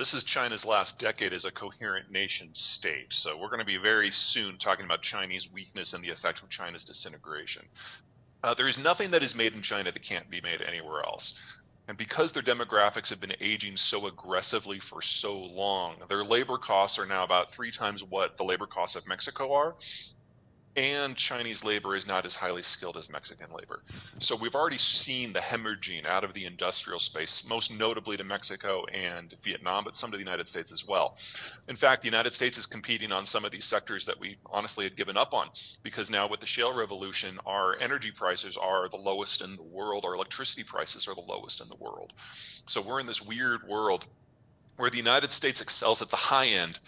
this is China's last decade as a coherent nation state. So we're going to be very soon talking about Chinese weakness and the effect of China's disintegration. There is nothing that is made in China that can't be made anywhere else. And because their demographics have been aging so aggressively for so long, their labor costs are now about 3 times what the labor costs of Mexico are. And Chinese labor is not as highly skilled as Mexican labor. So we've already seen the hemorrhaging out of the industrial space, most notably to Mexico and Vietnam, but some to the United States as well. In fact, the United States is competing on some of these sectors that we honestly had given up on, because now with the shale revolution, our energy prices are the lowest in the world, our electricity prices are the lowest in the world. So we're in this weird world where the United States excels at the high end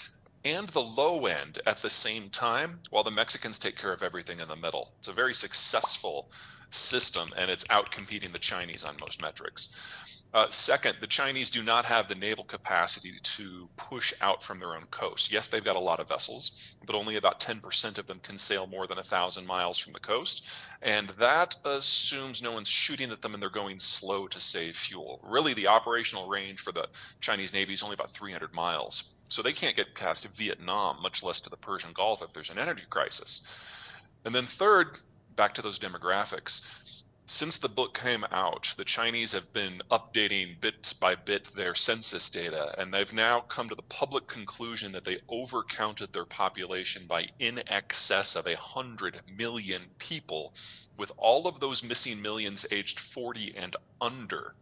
and the low end at the same time, while the Mexicans take care of everything in the middle. It's a very successful system, and it's outcompeting the Chinese on most metrics. Second, the Chinese do not have the naval capacity to push out from their own coast. Yes, they've got a lot of vessels, but only about 10% of them can sail more than 1,000 miles from the coast. And that assumes no one's shooting at them and they're going slow to save fuel. Really, the operational range for the Chinese Navy is only about 300 miles. So they can't get past Vietnam, much less to the Persian Gulf if there's an energy crisis. And then third, back to those demographics. Since the book came out, the Chinese have been updating bit by bit their census data, and they've now come to the public conclusion that they overcounted their population by in excess of 100 million people, with all of those missing millions aged 40 and under.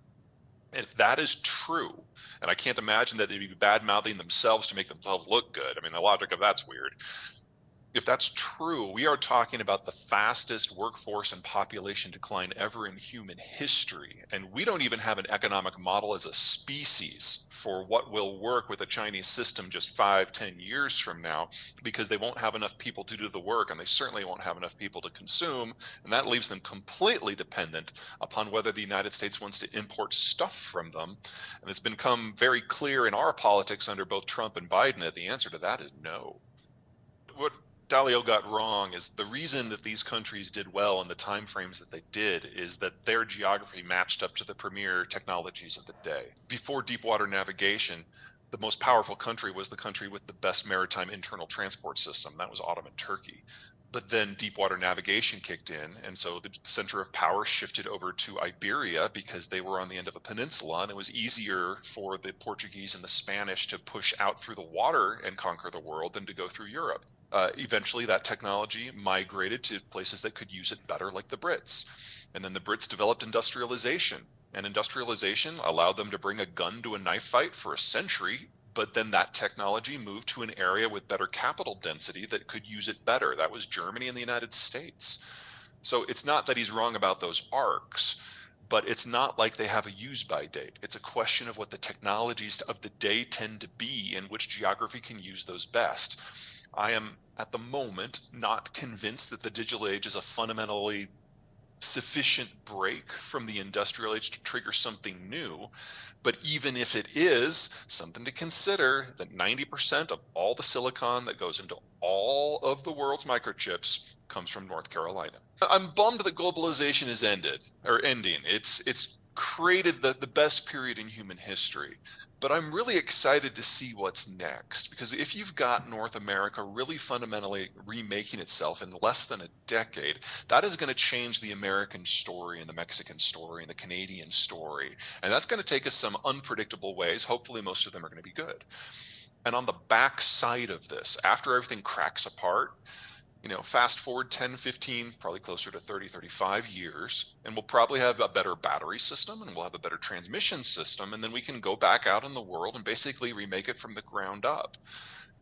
If that is true, and I can't imagine that they'd be bad-mouthing themselves to make themselves look good. I mean, the logic of that's weird. If that's true, we are talking about the fastest workforce and population decline ever in human history. And we don't even have an economic model as a species for what will work with a Chinese system just 5-10 years from now, because they won't have enough people to do the work, and they certainly won't have enough people to consume. And that leaves them completely dependent upon whether the United States wants to import stuff from them. And it's become very clear in our politics under both Trump and Biden that the answer to that is no. What Dalio got wrong is the reason that these countries did well in the time frames that they did is that their geography matched up to the premier technologies of the day. Before deepwater navigation, the most powerful country was the country with the best maritime internal transport system. That was Ottoman Turkey. But then deepwater navigation kicked in, and so the center of power shifted over to Iberia because they were on the end of a peninsula, and it was easier for the Portuguese and the Spanish to push out through the water and conquer the world than to go through Europe. Eventually, that technology migrated to places that could use it better, like the Brits. And then the Brits developed industrialization, and industrialization allowed them to bring a gun to a knife fight for a century. But then that technology moved to an area with better capital density that could use it better. That was Germany and the United States. So it's not that he's wrong about those arcs, but it's not like they have a use-by date. It's a question of what the technologies of the day tend to be and which geography can use those best. I am, at the moment, not convinced that the digital age is a fundamentally sufficient break from the industrial age to trigger something new. But even if it is, something to consider that 90% of all the silicon that goes into all of the world's microchips comes from North Carolina. I'm bummed that globalization is ending. It's created the best period in human history. But I'm really excited to see what's next, because if you've got North America really fundamentally remaking itself in less than a decade, that is going to change the American story and the Mexican story and the Canadian story. And that's going to take us some unpredictable ways. Hopefully, most of them are going to be good. And on the backside of this, after everything cracks apart, fast forward 10, 15, probably closer to 30, 35 years, and we'll probably have a better battery system and we'll have a better transmission system, and then we can go back out in the world and basically remake it from the ground up.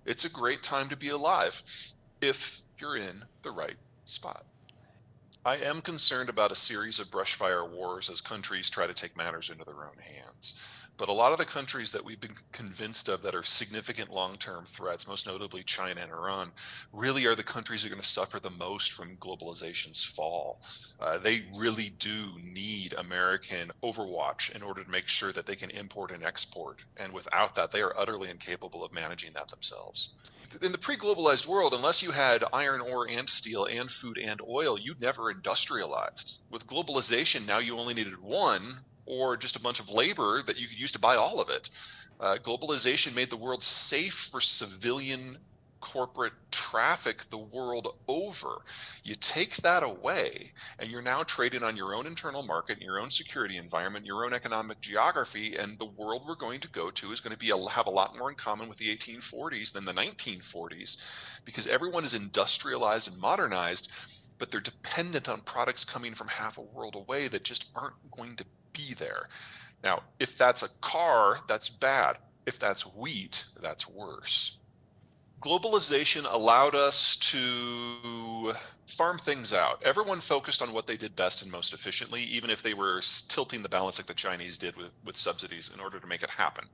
It's a great time to be alive if you're in the right spot. I am concerned about a series of brushfire wars as countries try to take matters into their own hands. But a lot of the countries that we've been convinced of that are significant long-term threats, most notably China and Iran, really are the countries that are going to suffer the most from globalization's fall. They really do need American overwatch in order to make sure that they can import and export. And without that, they are utterly incapable of managing that themselves. In the pre-globalized world, unless you had iron ore and steel and food and oil, you'd never industrialized. With globalization, now you only needed one, or just a bunch of labor that you could use to buy all of it. Globalization made the world safe for civilian corporate traffic the world over. You take that away, and you're now trading on your own internal market, your own security environment, your own economic geography, and the world we're going to go to is going to have a lot more in common with the 1840s than the 1940s, because everyone is industrialized and modernized, but they're dependent on products coming from half a world away that just aren't going to be there. Now, if that's a car, that's bad. If that's wheat, that's worse. Globalization allowed us to farm things out. Everyone focused on what they did best and most efficiently, even if they were tilting the balance like the Chinese did with subsidies in order to make it happen.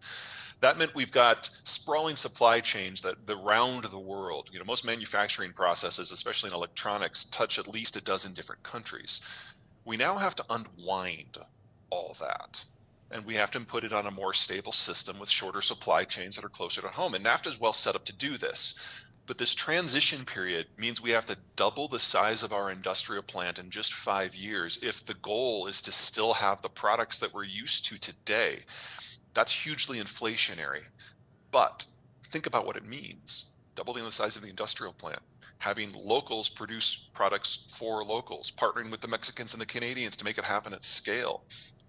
That meant we've got sprawling supply chains that round the world. Most manufacturing processes, especially in electronics, touch at least a dozen different countries. We now have to unwind all that, and we have to put it on a more stable system with shorter supply chains that are closer to home. And NAFTA is well set up to do this. But this transition period means we have to double the size of our industrial plant in just 5 years if the goal is to still have the products that we're used to today. That's hugely inflationary. But think about what it means. Doubling the size of the industrial plant, having locals produce products for locals, partnering with the Mexicans and the Canadians to make it happen at scale.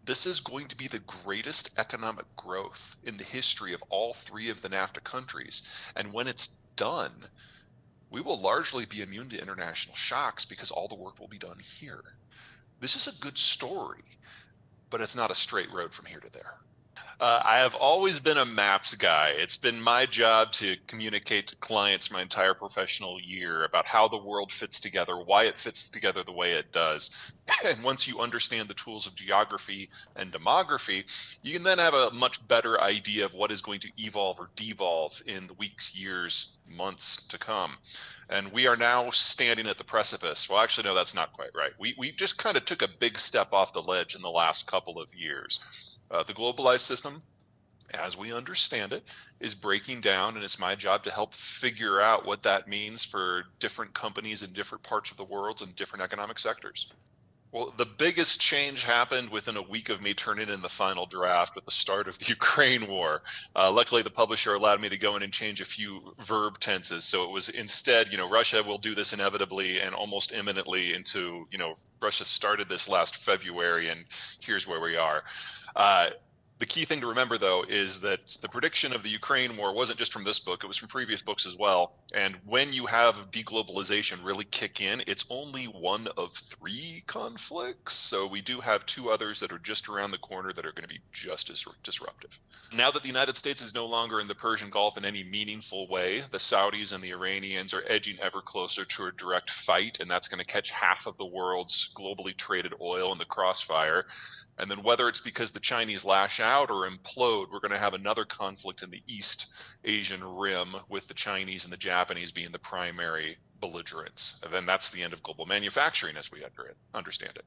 This is going to be the greatest economic growth in the history of all 3 of the NAFTA countries. And when it's done, we will largely be immune to international shocks because all the work will be done here. This is a good story, but it's not a straight road from here to there. I have always been a maps guy. It's been my job to communicate to clients my entire professional year about how the world fits together, why it fits together the way it does. And once you understand the tools of geography and demography, you can then have a much better idea of what is going to evolve or devolve in the weeks, years, months to come. And we are now standing at the precipice. Well, actually, no, that's not quite right. We just kind of took a big step off the ledge in the last couple of years. The globalized system, as we understand it, is breaking down, and it's my job to help figure out what that means for different companies in different parts of the world and different economic sectors. Well, the biggest change happened within a week of me turning in the final draft with the start of the Ukraine war. Luckily, the publisher allowed me to go in and change a few verb tenses. So it was instead, Russia will do this inevitably and almost imminently into, Russia started this last February, and here's where we are. The key thing to remember, though, is that the prediction of the Ukraine war wasn't just from this book, it was from previous books as well. And when you have deglobalization really kick in, it's only one of 3 conflicts. So we do have 2 others that are just around the corner that are going to be just as disruptive. Now that the United States is no longer in the Persian Gulf in any meaningful way, the Saudis and the Iranians are edging ever closer to a direct fight, and that's going to catch half of the world's globally traded oil in the crossfire. And then whether it's because the Chinese lash out or implode, we're going to have another conflict in the East Asian rim with the Chinese and the Japanese being the primary belligerents. And then that's the end of global manufacturing as we understand it.